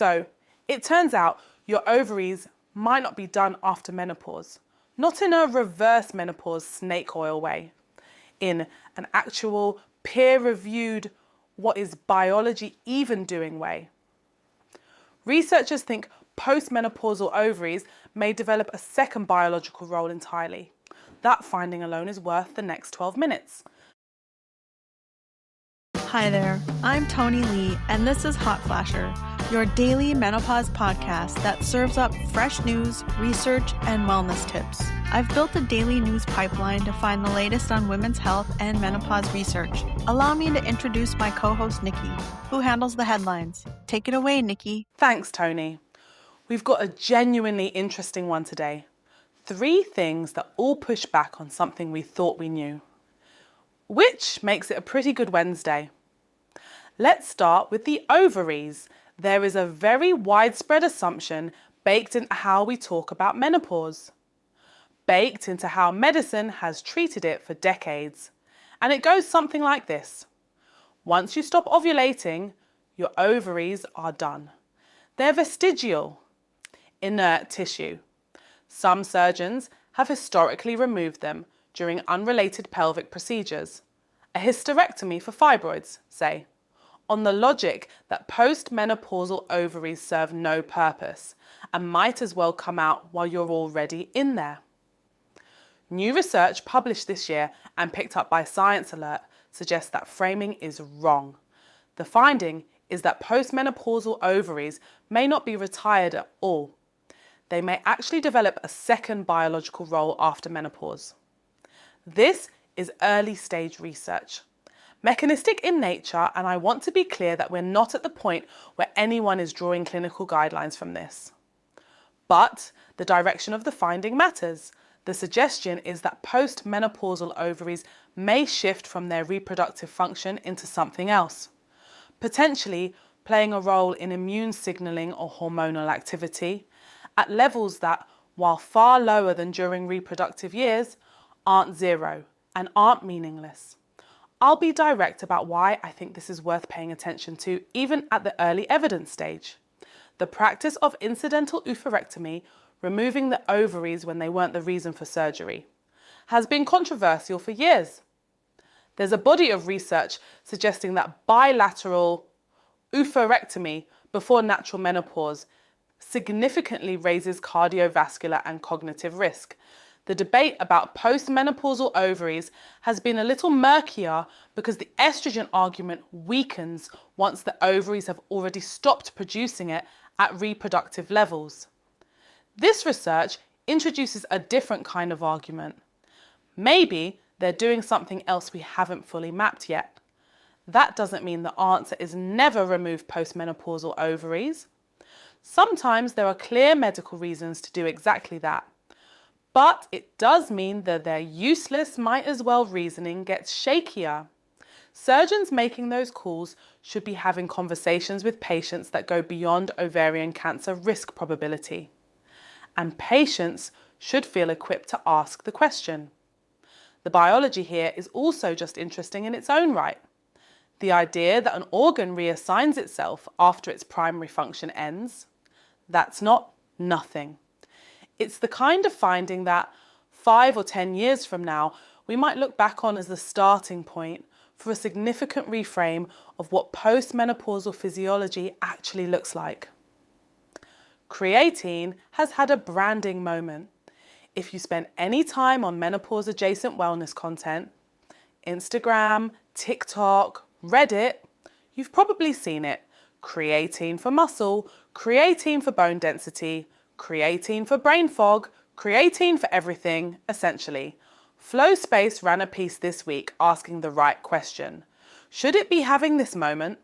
So it turns out your ovaries might not be done after menopause, not in a reverse menopause snake oil way, in an actual peer-reviewed, what is biology even doing way. Researchers think postmenopausal ovaries may develop a second biological role entirely. That finding alone is worth the next 12 minutes. Hi there, I'm Tony Lee, and this is Hot Flasher, your daily menopause podcast that serves up fresh news, research, and wellness tips. I've built a daily news pipeline to find the latest on women's health and menopause research. Allow me to introduce my co-host, Nikki, who handles the headlines. Take it away, Nikki. Thanks, Tony. We've got a genuinely interesting one today. 3 things that all push back on something we thought we knew, which makes it a pretty good Wednesday. Let's start with the ovaries. There is a very widespread assumption baked into how we talk about menopause, baked into how medicine has treated it for decades. And it goes something like this. Once you stop ovulating, your ovaries are done. They're vestigial, inert tissue. Some surgeons have historically removed them during unrelated pelvic procedures, a hysterectomy for fibroids, say, on the logic that postmenopausal ovaries serve no purpose and might as well come out while you're already in there. New research published this year and picked up by Science Alert suggests that framing is wrong. The finding is that postmenopausal ovaries may not be retired at all. They may actually develop a second biological role after menopause. This is early stage research, mechanistic in nature, and I want to be clear that we're not at the point where anyone is drawing clinical guidelines from this. But the direction of the finding matters. The suggestion is that postmenopausal ovaries may shift from their reproductive function into something else, potentially playing a role in immune signaling or hormonal activity at levels that, while far lower than during reproductive years, aren't zero and aren't meaningless. I'll be direct about why I think this is worth paying attention to, even at the early evidence stage. The practice of incidental oophorectomy, removing the ovaries when they weren't the reason for surgery, has been controversial for years. There's a body of research suggesting that bilateral oophorectomy before natural menopause significantly raises cardiovascular and cognitive risk. The debate about postmenopausal ovaries has been a little murkier because the estrogen argument weakens once the ovaries have already stopped producing it at reproductive levels. This research introduces a different kind of argument. Maybe they're doing something else we haven't fully mapped yet. That doesn't mean the answer is never remove postmenopausal ovaries. Sometimes there are clear medical reasons to do exactly that. But it does mean that their useless might as well reasoning gets shakier. Surgeons making those calls should be having conversations with patients that go beyond ovarian cancer risk probability. And patients should feel equipped to ask the question. The biology here is also just interesting in its own right. The idea that an organ reassigns itself after its primary function ends, that's not nothing. It's the kind of finding that 5 or 10 years from now, we might look back on as the starting point for a significant reframe of what postmenopausal physiology actually looks like. Creatine has had a branding moment. If you spend any time on menopause-adjacent wellness content, Instagram, TikTok, Reddit, you've probably seen it. Creatine for muscle, creatine for bone density, creatine for brain fog, creatine for everything, essentially. Flow Space ran a piece this week asking the right question. Should it be having this moment?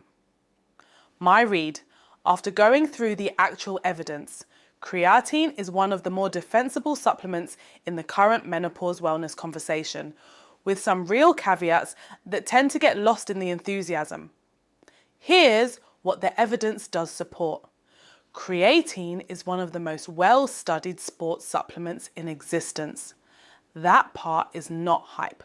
My read, after going through the actual evidence, creatine is one of the more defensible supplements in the current menopause wellness conversation, with some real caveats that tend to get lost in the enthusiasm. Here's what the evidence does support. Creatine is one of the most well-studied sports supplements in existence. That part is not hype.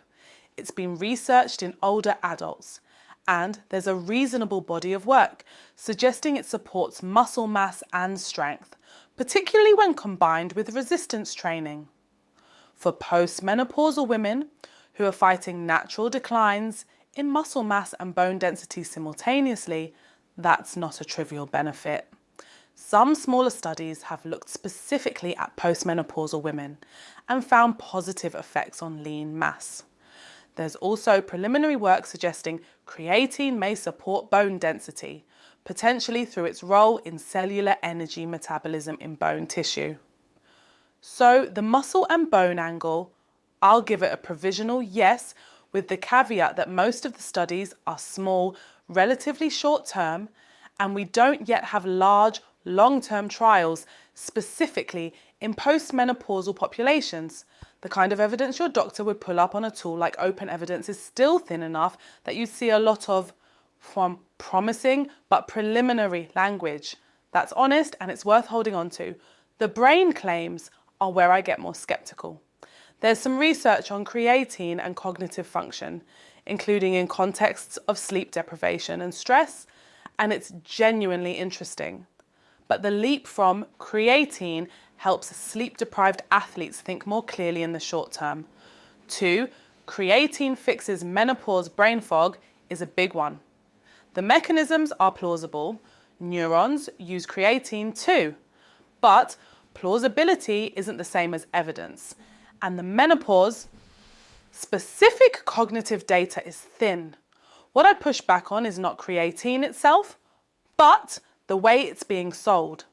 It's been researched in older adults, And there's a reasonable body of work suggesting it supports muscle mass and strength, particularly when combined with resistance training. For postmenopausal women who are fighting natural declines in muscle mass and bone density simultaneously, that's not a trivial benefit. Some smaller studies have looked specifically at postmenopausal women and found positive effects on lean mass. There's also preliminary work suggesting creatine may support bone density, potentially through its role in cellular energy metabolism in bone tissue. So the muscle and bone angle, I'll give it a provisional yes, with the caveat that most of the studies are small, relatively short term, and we don't yet have large, long-term trials specifically in postmenopausal populations. The kind of evidence your doctor would pull up on a tool like Open Evidence is still thin enough that you see a lot of from promising but preliminary language. That's honest and it's worth holding on to. The brain claims are where I get more skeptical. There's some research on creatine and cognitive function, including in contexts of sleep deprivation and stress, and it's genuinely interesting. But the leap from creatine helps sleep-deprived athletes think more clearly in the short term. 2, creatine fixes menopause brain fog is a big one. The mechanisms are plausible. Neurons use creatine too. But plausibility isn't the same as evidence. And the menopause specific cognitive data is thin. What I push back on is not creatine itself, but the way it's being sold.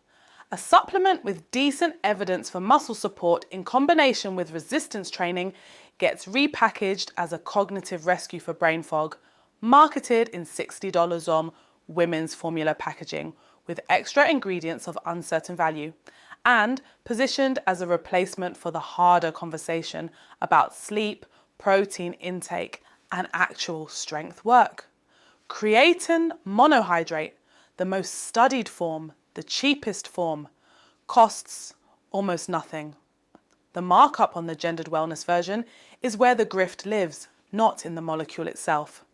A supplement with decent evidence for muscle support in combination with resistance training gets repackaged as a cognitive rescue for brain fog, marketed in $60 on women's formula packaging with extra ingredients of uncertain value, and positioned as a replacement for the harder conversation about sleep, protein intake, and actual strength work. Creatine monohydrate, the most studied form, the cheapest form, costs almost nothing. The markup on the gendered wellness version is where the grift lives, not in the molecule itself.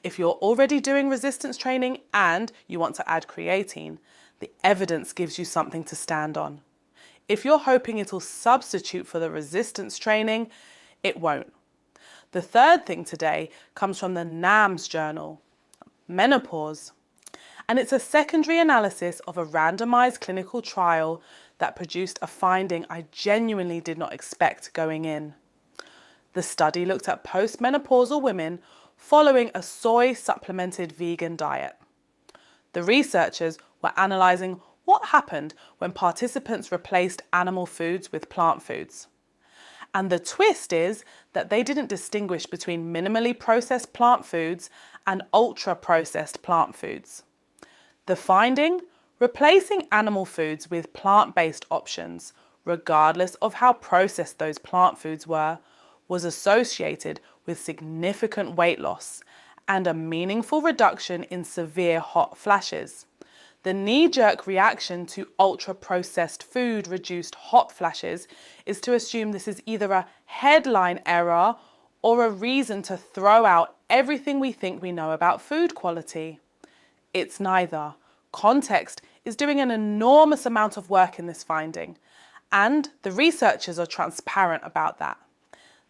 If you're already doing resistance training and you want to add creatine, the evidence gives you something to stand on. If you're hoping it'll substitute for the resistance training, it won't. The third thing today comes from the NAMS journal, Menopause. And it's a secondary analysis of a randomized clinical trial that produced a finding I genuinely did not expect going in. The study looked at postmenopausal women following a soy-supplemented vegan diet. The researchers were analysing what happened when participants replaced animal foods with plant foods. And the twist is that they didn't distinguish between minimally processed plant foods and ultra-processed plant foods. The finding? Replacing animal foods with plant-based options, regardless of how processed those plant foods were, was associated with significant weight loss and a meaningful reduction in severe hot flashes. The knee-jerk reaction to ultra-processed food reduced hot flashes is to assume this is either a headline error or a reason to throw out everything we think we know about food quality. It's neither. Context is doing an enormous amount of work in this finding, and the researchers are transparent about that.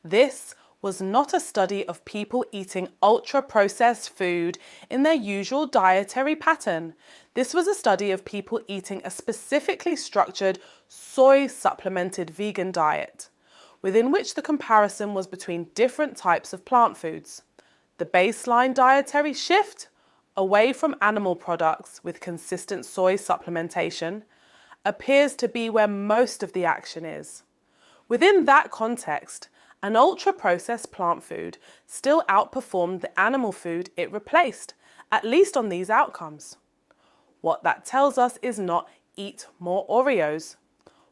This was not a study of people eating ultra-processed food in their usual dietary pattern. This was a study of people eating a specifically structured soy-supplemented vegan diet, within which the comparison was between different types of plant foods. The baseline dietary shift away from animal products with consistent soy supplementation appears to be where most of the action is. Within that context, an ultra-processed plant food still outperformed the animal food it replaced, at least on these outcomes. What that tells us is not eat more Oreos.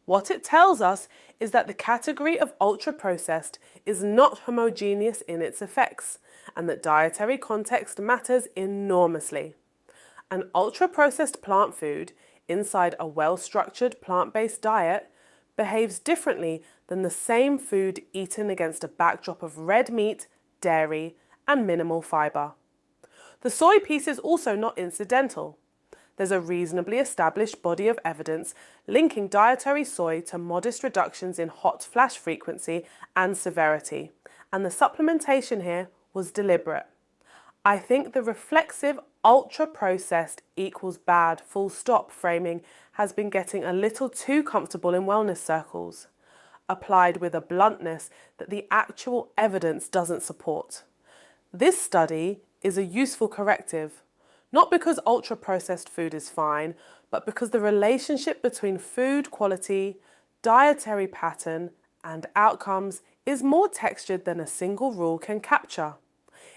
What it tells us is that the category of ultra-processed is not homogeneous in its effects, and that dietary context matters enormously. An ultra-processed plant food inside a well-structured plant-based diet behaves differently than the same food eaten against a backdrop of red meat, dairy, and minimal fibre. The soy piece is also not incidental. There's a reasonably established body of evidence linking dietary soy to modest reductions in hot flash frequency and severity, and the supplementation here was deliberate. I think the reflexive ultra-processed equals bad full stop framing has been getting a little too comfortable in wellness circles, applied with a bluntness that the actual evidence doesn't support. This study is a useful corrective, not because ultra-processed food is fine, but because the relationship between food quality, dietary pattern, and outcomes is more textured than a single rule can capture.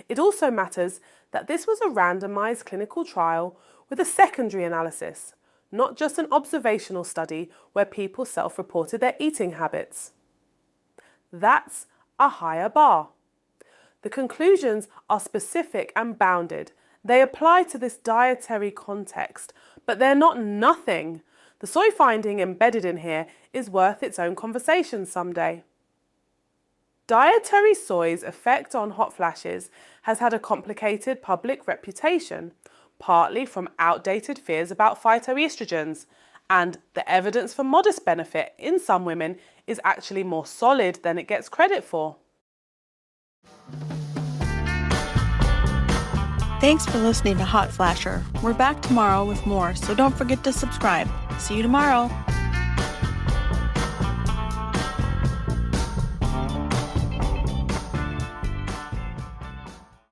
It also matters that this was a randomized clinical trial with a secondary analysis, not just an observational study where people self-reported their eating habits. That's a higher bar. The conclusions are specific and bounded. They apply to this dietary context, but they're not nothing. The soy finding embedded in here is worth its own conversation someday. Dietary soy's effect on hot flashes has had a complicated public reputation, partly from outdated fears about phytoestrogens, and the evidence for modest benefit in some women is actually more solid than it gets credit for. Thanks for listening to Hot Flasher. We're back tomorrow with more, so don't forget to subscribe. See you tomorrow.